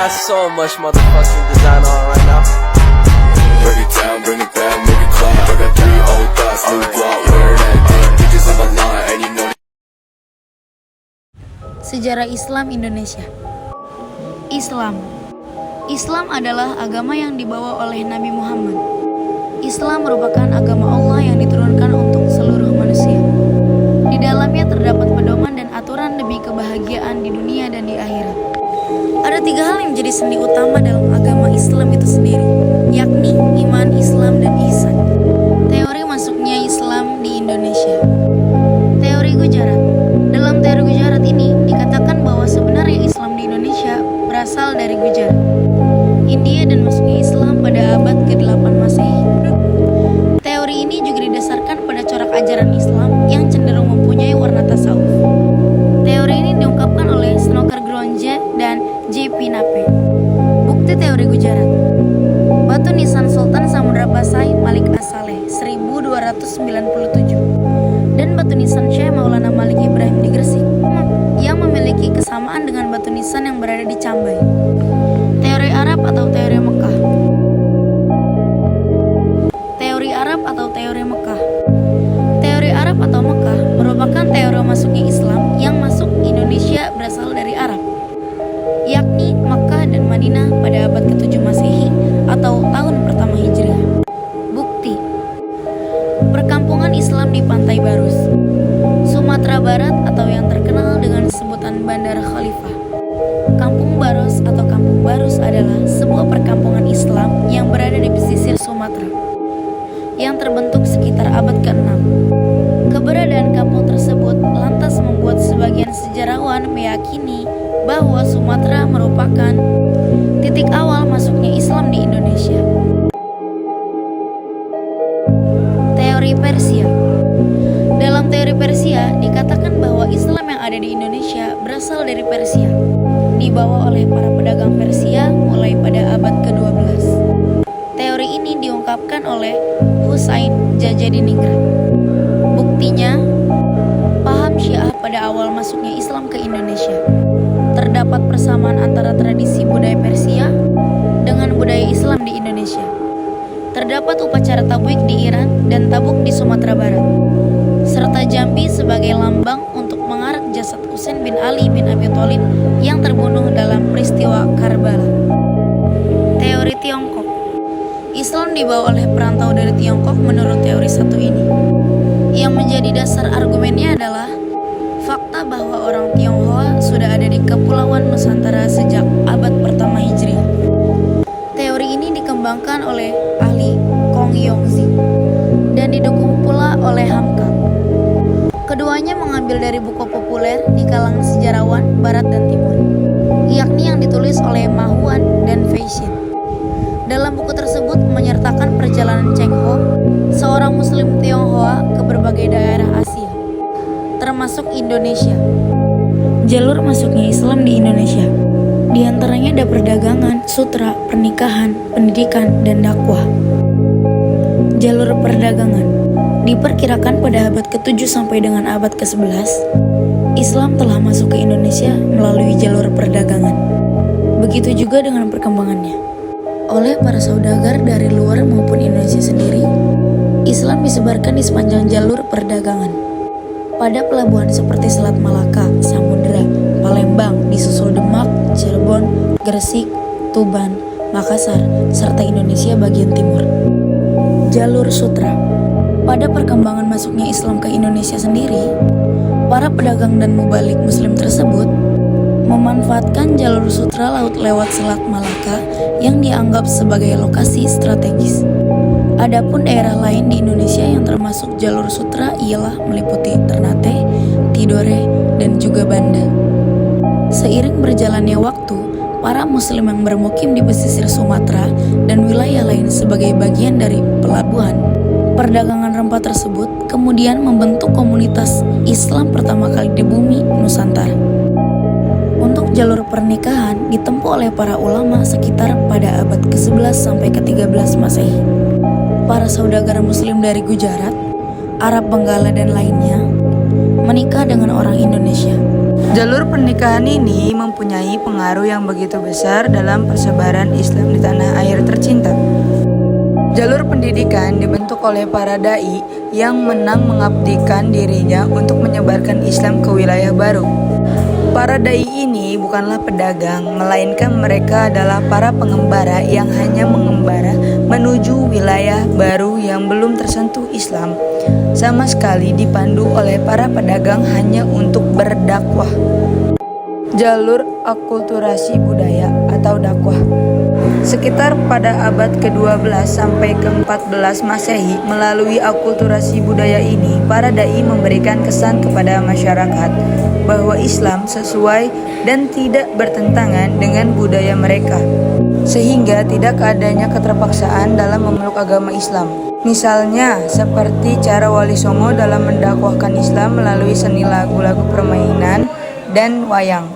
got so much motherfucking design on right now. Break it down, bring it back, make it clap. I got 3 old thoughts, new guap, wear that damn bitches on my line, and you know. Sejarah Islam Indonesia. Islam adalah agama yang dibawa oleh Nabi Muhammad. Islam merupakan agama Allah yang diturunkan untuk seluruh manusia. Di dalamnya terdapat pedoman dan aturan demi kebahagiaan di dunia dan di akhirat. Ada 3 hal yang menjadi sendi utama dalam agama Islam itu sendiri, yakni iman, Islam, dan ihsan. Teori masuknya Islam di Indonesia. Teori Gujarat. Dalam teori Gujarat ini dikatakan bahwa sebenarnya Islam di Indonesia berasal dari Gujarat, India, dan masuknya Islam pada abad ke-8 Masehi. Teori ini juga didasarkan pada corak ajaran Islam yang cenderung mempunyai warna tasawuf. Teori ini diungkapkan oleh Snooker Gronje dan J.P. Nape. Bukti teori Gujarat. Batu nisan Sultan Samudra Pasai Malik As-Saleh 1297 dan batu nisan Syekh Maulana Malik Ibrahim di Gresik yang memiliki kesamaan dengan batu nisan yang berada di Cambai. Teori Arab atau teori Mekah. Teori Arab atau teori Mekah. Teori Arab atau Mekah merupakan teori masuknya Islam yang masuk Indonesia berasal dari Arab, yakni Makkah dan Madinah pada abad ke-7 Masehi atau tahun pertama Hijriah. Bukti. Perkampungan Islam di Pantai Barus, Sumatera Barat atau yang terkenal dengan sebutan Bandar Khalifah. Kampung Barus atau Kampung Barus adalah sebuah perkampungan Islam yang berada di pesisir Sumatera yang terbentuk sekitar abad ke-6. Keberadaan kampung tersebut lantas membuat sebagian sejarawan meyakini bahwa Sumatera merupakan titik awal masuknya Islam di Indonesia. Teori Persia. Dalam teori Persia dikatakan bahwa Islam yang ada di Indonesia berasal dari Persia, dibawa oleh para pedagang Persia mulai pada abad ke-12. Teori ini diungkapkan oleh Husain Jajadiningrat. Buktinya, paham Syiah pada awal masuknya Islam ke Indonesia. Terdapat persamaan antara tradisi budaya Persia dengan budaya Islam di Indonesia. Terdapat upacara tabuk di Iran dan tabuk di Sumatera Barat, serta jambi sebagai lambang untuk mengarak jasad Husain bin Ali bin Abi Thalib yang terbunuh dalam peristiwa Karbala. Teori Tiongkok. Islam dibawa oleh perantau dari Tiongkok menurut teori satu ini. Yang menjadi dasar argumennya adalah fakta bahwa orang Tionghoa sudah ada di Kepulauan Nusantara sejak abad pertama Hijriah. Teori ini dikembangkan oleh ahli Kong Yongzi dan didukung pula oleh Hamka. Keduanya mengambil dari buku populer di kalangan sejarawan Barat dan Timur, yakni yang ditulis oleh Mahuan dan Feishin. Dalam buku tersebut menyertakan perjalanan Cheng Ho, seorang Muslim Tionghoa ke berbagai daerah Asia, termasuk Indonesia. Jalur masuknya Islam di Indonesia, di antaranya ada perdagangan, sutra, pernikahan, pendidikan, dan dakwah. Jalur perdagangan diperkirakan pada abad ke-7 sampai dengan abad ke-11, Islam telah masuk ke Indonesia melalui jalur perdagangan. Begitu juga dengan perkembangannya. Oleh para saudagar dari luar maupun Indonesia sendiri, Islam disebarkan di sepanjang jalur perdagangan. Pada pelabuhan seperti Selat Malaka, Samudera, Palembang, disusul Demak, Cirebon, Gresik, Tuban, Makassar, serta Indonesia bagian timur. Jalur sutra. Pada perkembangan masuknya Islam ke Indonesia sendiri, para pedagang dan mubalik Muslim tersebut memanfaatkan jalur sutra laut lewat Selat Malaka yang dianggap sebagai lokasi strategis. Adapun daerah lain di Indonesia yang termasuk jalur sutra ialah meliputi Ternate, Tidore, dan juga Banda. Seiring berjalannya waktu, para Muslim yang bermukim di pesisir Sumatera dan wilayah lain sebagai bagian dari pelabuhan perdagangan rempah tersebut kemudian membentuk komunitas Islam pertama kali di bumi Nusantara. Untuk jalur pernikahan ditempuh oleh para ulama sekitar pada abad ke-11 sampai ke-13 Masehi. Para saudagar Muslim dari Gujarat, Arab Benggala dan lainnya menikah dengan orang Indonesia. Jalur pernikahan ini mempunyai pengaruh yang begitu besar dalam persebaran Islam di tanah air tercinta. Jalur pendidikan dibentuk oleh para dai yang menang mengabdikan dirinya untuk menyebarkan Islam ke wilayah baru. Para dai ini bukanlah pedagang, melainkan mereka adalah para pengembara yang hanya mengembara menuju wilayah baru yang belum tersentuh Islam, sama sekali dipandu oleh para pedagang hanya untuk berdakwah. Jalur akulturasi budaya atau dakwah. Sekitar pada abad ke-12 sampai ke-14 Masehi, melalui akulturasi budaya ini, para dai memberikan kesan kepada masyarakat bahwa Islam sesuai dan tidak bertentangan dengan budaya mereka, sehingga tidak adanya keterpaksaan dalam memeluk agama Islam. Misalnya, seperti cara Wali Songo dalam mendakwahkan Islam melalui seni lagu-lagu permainan dan wayang.